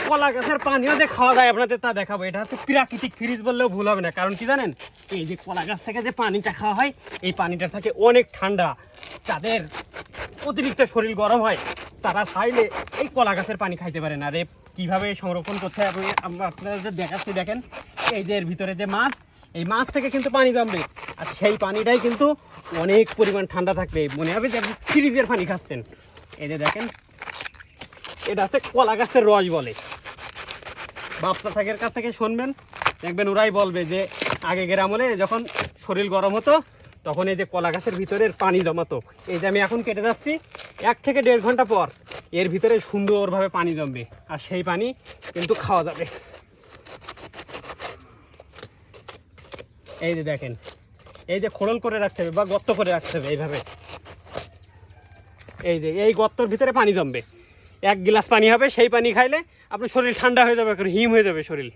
কলা গাছের পানিও যে খাওয়া যায় আপনাদের তা দেখাবো। এটা হচ্ছে প্রাকৃতিক ফ্রিজ বললেও ভুল হবে না, কারণ কি জানেন, এই যে কলা গাছ থেকে যে পানিটা খাওয়া হয় এই পানিটা থাকে অনেক ঠান্ডা। যাদের অতিরিক্ত শরীর গরম হয় তারা চাইলে এই কলা গাছের পানি খাইতে পারেন। আর কীভাবে সংরক্ষণ করতে হবে আপনাদের দেখাচ্ছি। দেখেন এই যে এর ভিতরে যে মাছ, এই মাছ থেকে কিন্তু পানি জমবে, আর সেই পানিটাই কিন্তু অনেক পরিমাণ ঠান্ডা থাকবে, মনে হবে যে আপনি ফ্রিজের পানি খাচ্ছেন। এই যে দেখেন, এটা হচ্ছে কলা গাছের রস বলে। বাপসা থাকের কাছ থেকে শুনবেন, দেখবেন ওরাই বলবে যে আগে গ্রামে যখন শরীর গরম হতো তখন এই যে কলা গাছের ভিতরের পানি জমাতো। এই যে আমি এখন কেটে যাচ্ছি, 1 থেকে 1.5 ঘন্টা পর এর ভিতরে সুন্দরভাবে পানি জমবে, আর সেই পানি কিন্তু খাওয়া যাবে। এই যে দেখেন, এই যে খোড়ল করে রাখতে হবে বা গর্ত করে রাখতে হবে এইভাবে। এই যে এই গর্তর ভিতরে পানি জমবে, 1 গ্লাস পানি হবে, সেই পানি খাইলে আপনার শরীর ঠান্ডা হয়ে যাবে, হিম হয়ে যাবে শরীর।